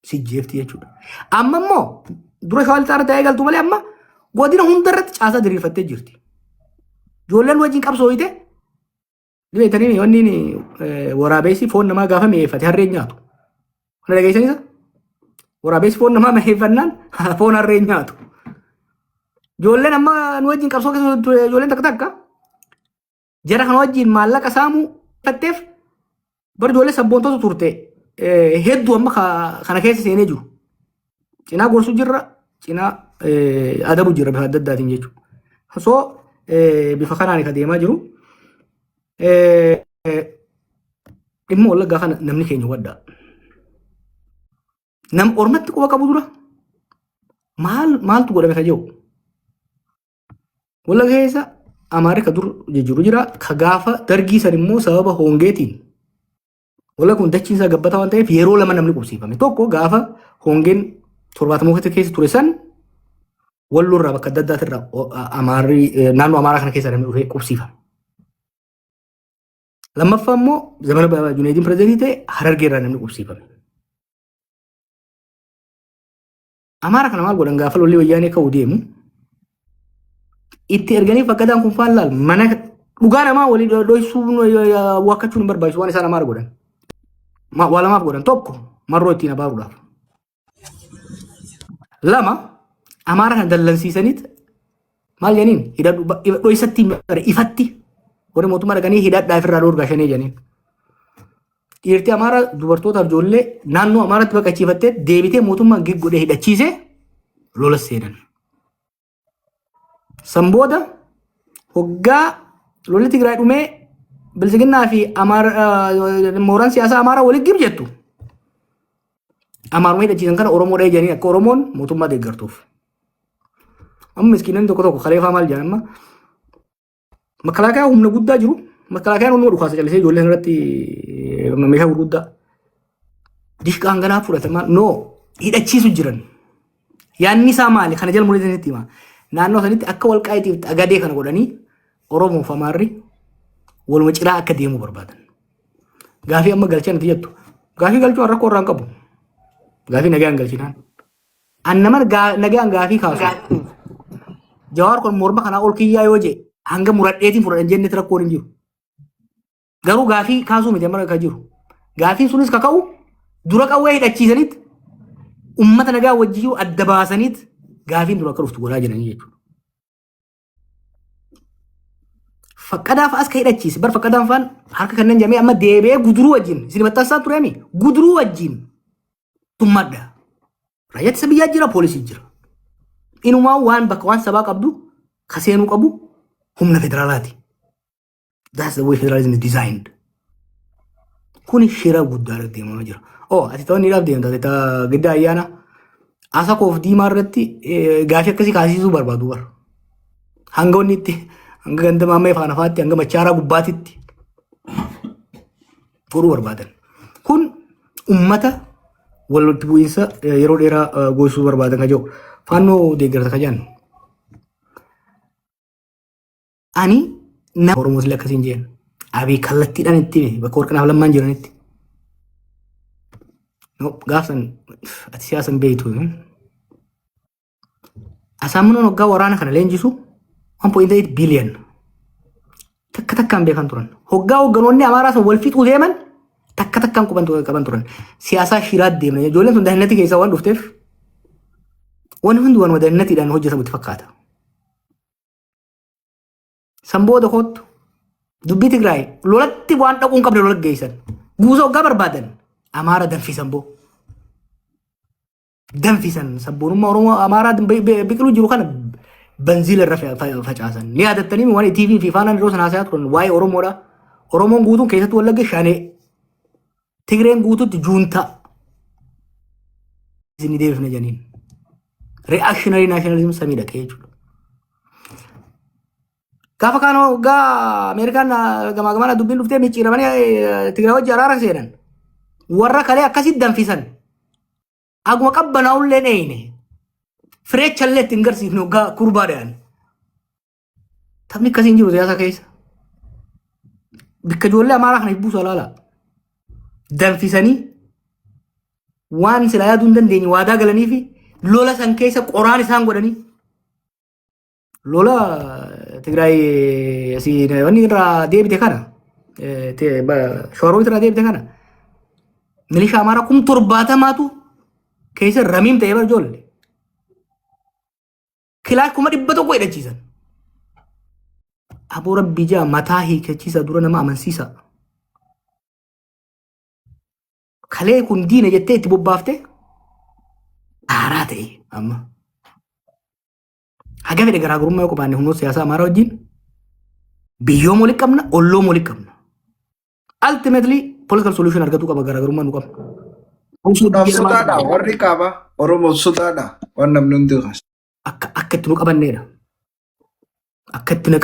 [SPEAKER 3] si jeefti jechuudha. Amma immoo dura shawaa lixaarra ta'ee galtu malee amma godina hundarratti caasaa diriirfattee jirti. Ijoolleen wajjin qabsooyite dibeetanii wanni waraabessi foon namaa gaafa mi'eeffate harreen nyaatu. Kana dhageessanisa? Waraabessi foon namaa mi'eeffannaan foon harreen nyaatu. Ijoolleen amma nu wajjin qabsoo keessa ijoolleen takka jara kana wajjin maallaqa saamuu fatteef bar ijoollee sabboontoota turte hedduu amma kana keessa seenee jiru. Cinaa gorsuu jirra, cinaa adabu jirra bifa adda addaatiin jechuudha. So bifa kanaan kan deemaa jiru. Dhimma Wallaggaa kana namni keenya waddaa. Nam ormatti quba qabu dura maaltu godhame kan jiru. Wallagga keessa Amaarika dur jijjiiru jira. Ka gaafa dargii san immoo sababa hongeetiin Wallagga kun dachiin isaa gabbataa waan ta'eef yeroo lama namni qubsiifame. Tokko gaafa hongeen 70 keessa ture san Walloo irraa bakka adda addaati irraa naannoo Amaaraa kana keessa namni dhufee qubsiifame. Lammaffaa immoo zamana Junaaydiin pirezidentii ta'e Harargee irraa namni qubsiifame. Amaaraa kana maal godhan gaafa lolli wayyaanee ka'uu deemu itti erganii fakkataan kun faan laal mana dhugaa namaa walii dho'isuun wakkachuun hin barbaachisu waan isaan Amaaraa godhan. Waa lamaaf godhan tokko marroo ittiin abaaruudhaaf. Lama Amaaraa kana dallansiisaniit maal janiin dho'isatti ifatti warri mootummaa dhaqanii hidhadhaa ofirraa dhoorgaa shanee janiin. Dhiirtii Amaaraa dubartootaaf ijoollee naannoo Amaaraatti baqachiifattee deebitee mootummaan godhee hidhachiisee lola seenan. San booda hoggaa lolli Tigraay dhumee Bilisiginnaa fi mooraan siyaasaa Amaaraa walitti gibjettu. Amaaruma hidhachiisan kana Oromoo dhahee jedhanii akka Oromoon mootummaa deeggartuuf. Amma miskiinonni tokko tokko kaleefaa maal jedhan amma makalaakaa humna guddaa jiru. Makalaakayaan hunduma dhukaasa callisee ijoolleen irratti meeshaa gurguddaa. Dishqaan ganaa fudhatamaa hidhachiisu jiran. Yaanni isaa maali? Kana jala mul'isanitti hima. Naannoo sanitti akka walqaa'iitiif agadee kana godhanii Oromoo fi Amaarri waluma ciraa akka deemu barbaadan. Gaafii amma galchan itti jettu Gaafii galchuu rakkoo irraa hin qabu. Gaafii nagaan galchinaan. Annaman nagaan gaafii kaasu. Jawaar kun morma kanaa ol kiyyaa yoo jee hanga muradheetiin fudhatan jennetti rakkoon hin jiru. Garuu gaafii kaasuu miti amma kan jiru. Gaafiin sunis kaka'u dura qawwee hidhachiisanitti ummata nagaa wajjiyyuu adda baasanitti gaafiin dura akka dhuftu godhaa jiranii jechuudha. Fakkadaaf as ka hidhachiise bar fakkadaan faan harka kanneen jamee amma deebi'ee guduruu wajjin isin maxxansaa tureemi guduruu wajjin tummadha. Raayyaa ittisa biyyaa jira poolisii jira. Inumaa waan bakka waan sabaa qabdu kaseenuu qabu humna federaalaati. That's the way federalism is designed. Kuni shira guddaa deemaa jira. Oh, ati ta'uu ni deemta. Ati ta'a giddaa ayyaana asa koof diimaa irratti gaafii akkasii kaasisuu barbaadu bara. Hanga wanni itti hanga ganda maamee faana faatti hanga machaaraa gubbaatitti furuu barbaadan. Kun ummata walitti bu'iinsa yeroo dheeraa goosisuu barbaadan ka jiru. Faannoo deeggarta ka jennu. Ani nama Oromoos illee akkasiin jeen. Abii kallattiidhaan itti bakka warqanaaf lammaan jiranitti. Gaafsan ati siyaasan beeytu. Asaamunoon waggaa waraana kana leenjisu 1.8 billion. Takka takkaan beekan turan. Hoggaa hogganoonni Amaaraa wal fixuu deeman takka takkaan qaban turan. Siyaasaa shiraat deemna. Ijoolleen sun dahinnati keessaa waan dhufteef waan hundi waan dahinnatiidhaan hojjetamutti fakkaata. Sambooda kootu dubbii Tigraay lolatti waan dhaquun qabne lola geessan. Guusa hoggaa barbaadan Amaara danfisan boo. Danfisan sabboonummaa Oromoo Amaaraa biqiluu jiru kana banziila irra facaasan. Ni yaadattanii waan TV fi faanaan yeroo sana haasayaa turan waa'ee Oromoodha. Oromoon guutuun keessatti wallagge shanee. Tigreen guutuutti juuntaa. Isin deebifna janiin. Reactionary nationalism samii dhaqee jechuudha. Gaafa kaan hoggaa Ameerikaan gamaa gamaan dubbiin dhuftee micciiramanii Tigraay wajji araara seenan. Warra kalee akkasitti danfisan. Aguma qabbanaa ullee dheeyne. Fireecha illee ittiin garsiifne hoggaa kurbaadhaan. Taphni akkasiin jiru siyaasa keessa. Bikka ijoollee Amaaraa kana hibbuu salaala. Danfisanii waan silaa yaaduu hin dandeenye waadaa galanii fi lola san keessa qoraan isaan godhanii. Lola Tigraay asii wanni irraa deebite kana. Shoorootti irraa deebite kana. Milishaa Amaaraa 70,000tu keessa ramiim ta'ee bar ijoollee. Kilaash 100,000 hidhachiisan. Aboo rabbii jaa mataa hiikachiisa dura nama amansiisa. Kalee kun diina jettee itti bobbaafte haaraa ta'e amma. Haga fedhe garaagarummaa yoo qabaanne humnoota siyaasaa Amaaraa wajjin biyyoom walitti qabna, olloom walitti qabna. Ultimately political solution argatu qaba garaagarummaa nu qabna.
[SPEAKER 4] Suudhaaf sodaadha warri kaaba Oromoo sodaadha waan namni hundi qabu.
[SPEAKER 3] Akka itti nu qabanneedha. Akka itti nu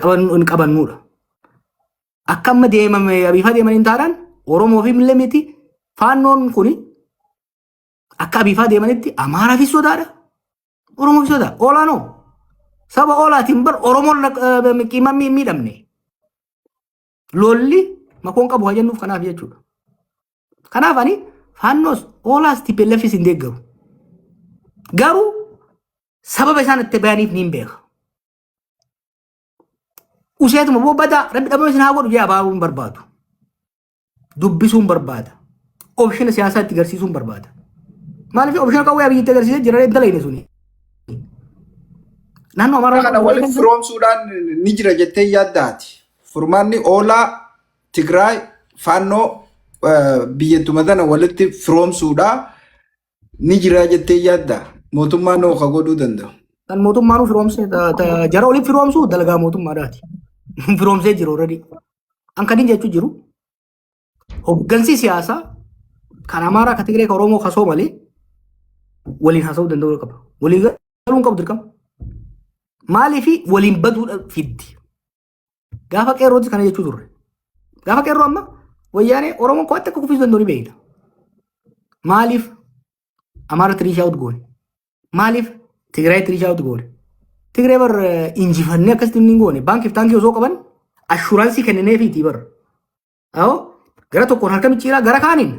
[SPEAKER 3] qabannuudha. Akka amma deemame abiifaa deemaniin taanaan Oromoo fi millee miti faannoon kuni akka abiifaa deemanitti Amaaraa fi sodaadha. Oromoo fi sodaa. Olaanoo. Saba olaatiin bar Oromoon qiima miidhamne. Lolli makoon qabu haa jennuuf kanaaf jechuudha. Kanaaf ani faannoos olaas TPLFis hin deeggaru. Garuu sababa isaan itti bayaniif ni beeka. Useetuma bobbadaa rabbi dhabame isin haa godhu jee abaabuun barbaadu. Dubbisuun barbaada. Opshina siyaasaa itti garsiisuun barbaada. Maaliif opshina qawwee abiyyitti agarsiisee jira intala inni suni. Naannoo Amaaraa
[SPEAKER 4] kana walitti firoomsuudhaan ni jira jettee yaaddaati. Furmaanni oolaa Tigraay faannoo biyyatuma tana walitti firoomsuudhaan ni jira jettee yaaddaa. Mootummaan noo ka godhuu danda'u.
[SPEAKER 3] Kan mootummaan firoomsee jara walitti firoomsuu dalagaa mootummaadhaati. Firoomsee jiru already. An kadin jechuu jiru. Hoggansi siyaasaa kan Amaaraa ka Tigree ka Oromoo ka Soomalee waliin haasa'uu danda'uu qaba. Waliin galuun qabu dirqama. Maaliifi waliin baduudha fiddi. Gaafa qeerrootti kana jechuu turre. Gaafa qeerroo amma wayyaanee Oromoon qo'atte akka kuffisuu danda'u ni beekna. Maaliif Amaara tirii out goone? Maaliif Tigraay tirii out goone? Tigree bar injifannee akkasitti hin goone. Baankiif taankii osoo qaban ashuraansii kennineefiiti bar. Awoo gara tokkoon harka micciiraa gara kaaniin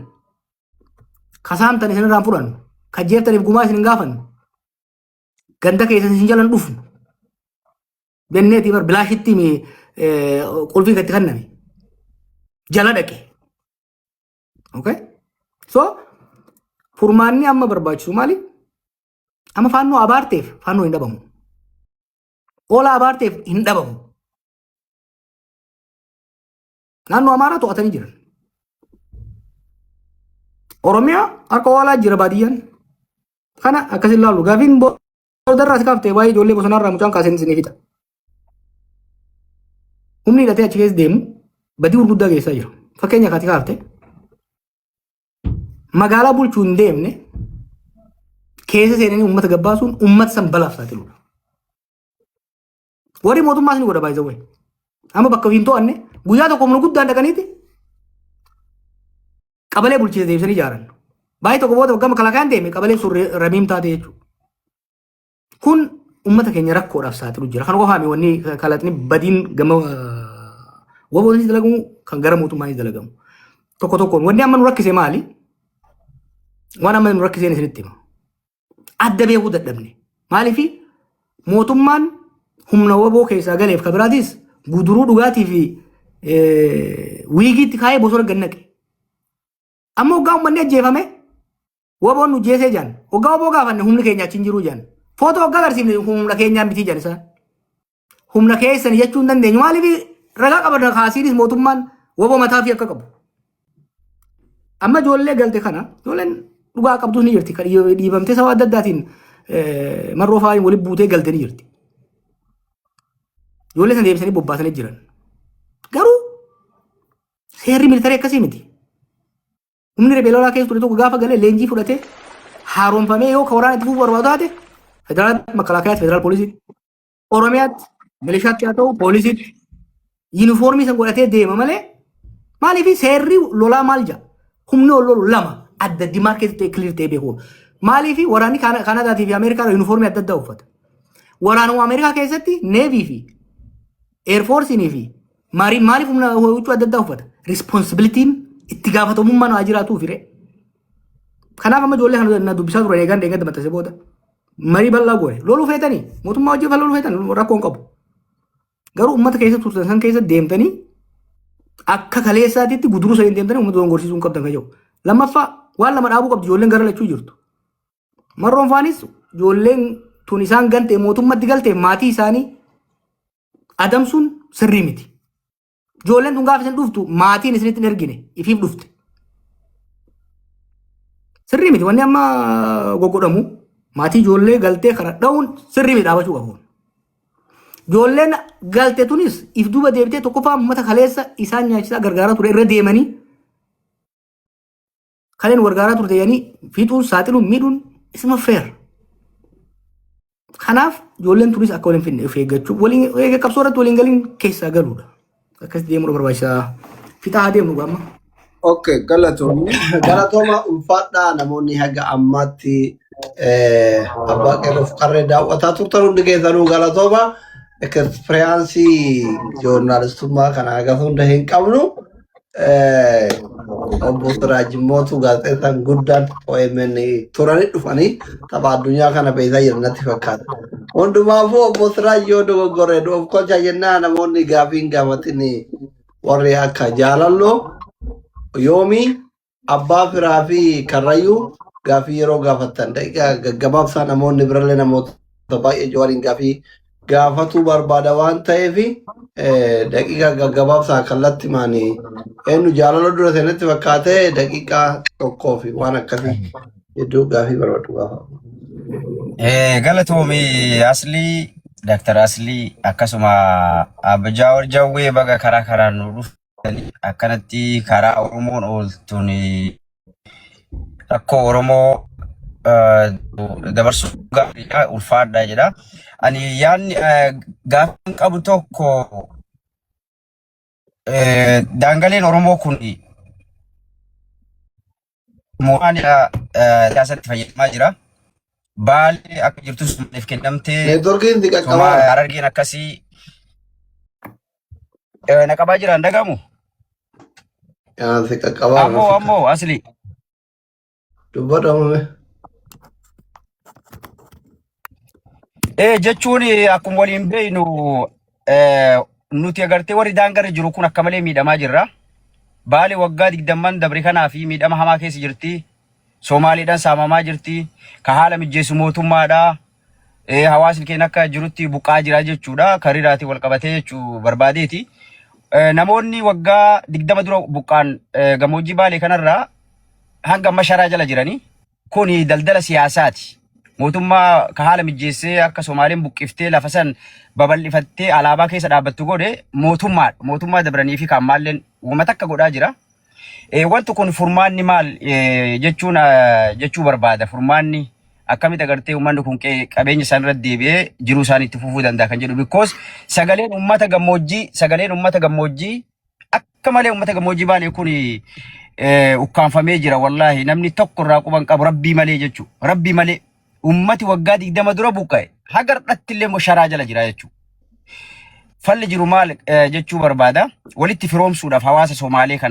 [SPEAKER 3] kasaamtan isin irraan fudhannu kajjeeftaniif gumaa isin hin gaafannu ganda keessan isin jalan dhufnu benneetii bar bilaashitti qulfii gatti kanname jala dhaqe. Okay? So furmaanni amma barbaachisu maali? Amma faannoo abaarteef faannoo hin dhabamu. Oola abaarteef hin dhabamu. Naannoo Amaaraa to'atanii jiran. Oromiyaa harka oolaa jira baadiyyaan. Kana akkas ilaallu gaafiin boodarraa si kaaftee waa'ee ijoollee bosonarraa mucaan kaaseen isin fita. Humni hidhatee achi keessa deemu badii gurguddaa geessaa jira. Fakkeenya kaati kaaftee magaalaa bulchuu hin deemne keessa seenanii uummata gabbaasuun uummata san balaaf saaxiluudha. Warri mootummaas ni godha baay'ee. Amma bakka hin to'anne guyyaa tokko humna guddaan dhaqaniiti qabalee bulchiinsa deebisanii ijaaran. Baay'ee tokko booda gama kalaqaan deeme qabalee sun ramiim taate jechuudha. Kun uummata keenya rakkoodhaaf saaxilu jira. Kan qofaami wanni kalaqni badiin gama waboonis dalagamu kan gara mootummaanis dalagamu. Tokko tokkoon wanni amma nu rakkise maali? Waan amma nu rakkiseen isinitti hima. Adda beekuu dadhabne. Maaliifi mootummaan humna waboo keessaa galeef kabiraatis guduruu dhugaatii fi wiigiitti kaayee bosona gannaqe. Amma hoggaa uummanni ajjeefame waboon nu jeesee jaan. Hoggaa waboo gaafanne humni keenya achi hin jiru jaan. Footoo hoggaa agarsiifne humna keenyaan bitii jaan isaan. Humna keessan jechuu hin dandeenyu. Maaliif ragaa qaban kaasiinis mootummaan waboo mataa fi akka qabu. Amma ijoollee galte kana ijoolleen dhugaa qabdus ni jirti. Kan dhiibamtee sababa adda addaatiin marroo fa'aa waliin buutee galte ni jirti. Ijoollee sana deebisanii bobbaasanii jiran. Garuu seerri militarii akkasii miti. Humni ribeelolaa keessa ture tokko gaafa galee leenjii fudhatee haaromfamee yoo ka waraana itti fufuu barbaadu taate federaal makalaakaa federaal poolisiitti Oromiyaatti milishaatti haa ta'u poolisiitti yuunifoormii san godhatee deema malee maaliif seerri lolaa maal jaa humni lolu lama adda addimaa keessatti kiliir ta'ee beeku maaliif waraanni Kaanadaatii fi Ameerikaa yuunifoormii adda addaa uffata waraanuma Ameerikaa keessatti neevii fi eerfoorsiinii fi maariin maaliif humna huccuu adda addaa uffata rispoonsibilitiin itti gaafatamummaan waa jiraatuu fire. Kanaaf amma ijoollee kana dubbisaa turan eegan deegan dabalatase booda marii bal'aa goone loluu feetanii mootummaa wajjin loluu feetan rakkoo hin qabu. Garuu uummata keessa turtan san keessa deemtanii akka kaleessaatiitti guduruu sadiin deemtanii uummata dongorsiisuu hin qabdan fayyadu. Lammaffaa waan lama dhaabuu qabdi ijoolleen gara lachuu jirtu. Marroon faanis ijoolleen tun isaan galtee mootummatti galtee maatii isaanii adamsuun sirrii miti. Ijoolleen tun gaafa isin dhuftu maatiin isinitti hin ergine ifiif dhufte. Sirrii miti wanni amma goggodhamu maatii ijoollee galtee kana dha'uun sirrii miti dhaabachuu qabu. Ijoolleen galtee tunis if duuba deebitee tokkoffaa uummata kaleessa isaan nyaachisaa gargaaraa ture irra deemanii kaleen gargaaraa turte jedhanii fiixuun saaxiluun miidhuun isuma feer. Kanaaf ijoolleen tunis akka waliin finne of eeggachuu waliin qabsoo irratti waliin galiin keessaa galuudha. Akkas deemuu barbaachisaa fixaa deemnu gamma.
[SPEAKER 4] Okay, galatoomni.
[SPEAKER 1] Galatooma ulfaadhaa namoonni haga ammaatti abbaa qeerroof qarree daawwataa turtan hundi keessanuu galatooma. Ekspiriyaansii joornaalistummaa kana haga hunda hin qabnu. Obbo Siraajimootu gaazexeessaan guddaan OMN turanii dhufanii tapha addunyaa kana beekaa jiran natti fakkaata. Hundumaafuu obbo Siraaj yoo dogoggoree of kolcha jennaa namoonni gaafiin gaafatin warri akka jaalalloo yoomii abbaa firaa fi karrayyuu gaafii yeroo gaafattan daqiiqaa gaggabaabsaa namoonni birallee namoota baay'ee waliin gaafii gaafatuu barbaada waan ta'eef daqiiqaa gaggabaabsaa kallattii maanii eenyu jaalaloo dura seenatti fakkaatee daqiiqaa tokkoo fi waan akkasii hedduu gaafii barbaadu gaafa.
[SPEAKER 7] Galatoomii Aslii Dr. Aslii akkasuma Abjaawar Jawwee baga karaa karaan nu dhufanii akkanatti karaa Oromoon ooltuun rakkoo Oromoo dabarsuu gaariidha ulfaadha jedha. Ani yaadni gaaffiin qabu tokko daangaleen Oromoo kun mootummaa siyaasatti fayyadamaa jira. Baalee akka jirtus maaliif kennamtee
[SPEAKER 1] Neetworkiin diqaqqabaa.
[SPEAKER 7] Harargeen akkasii naqabaa jiraan dhagamu.
[SPEAKER 1] Diqaqqabaa.
[SPEAKER 7] Ammoo Aslii.
[SPEAKER 1] Dubbadhamame.
[SPEAKER 7] Jechuun akkuma waliin beeknu nuti agartee warri daangarra jiru kun akka malee miidhamaa jirra. Baale waggaa 20 dabre kanaa fi miidhama hamaa keessa jirti. Somaaliidhaan saamamaa jirti. Ka haala mijeessu mootummaadha. Hawaasni keenya akka jirutti buqaa jira jechuudha. Kariiraatiin wal qabatee jechuu barbaadeeti. Namoonni waggaa 20 dura buqaan gammoojjii Baalee kanarraa hanga amma sharaa jala jiranii. Kuni daldala siyaasaati. Mootummaa ka haala mijeessee akka Somaaliin buqqiftee lafa san babal'ifattee alaabaa keessa dhaabbattu godhe mootummaa dabranii fi kan maalleen uummata akka godhaa jira. Wanti kun furmaanni maal jechuu barbaada. Furmaanni akkamitti agartee uummanni kun qabeenya isaan irratti deebi'ee jiruu isaanii itti fufuu danda'a kan jedhu. Because sagaleen uummata gammoojjii akka malee uummata gammoojjii Baalee kun ukkaanfamee jira wallaahi. Namni tokko irraa quban qabu rabbii malee jechuu. Rabbii malee. Ummati waggaa 20 dura buqqa'e haga har'atti illee sharaa jala jira jechuudha. Falli jiru maal jechuu barbaada? Walitti firoomsuudhaaf hawaasa Somaalee kana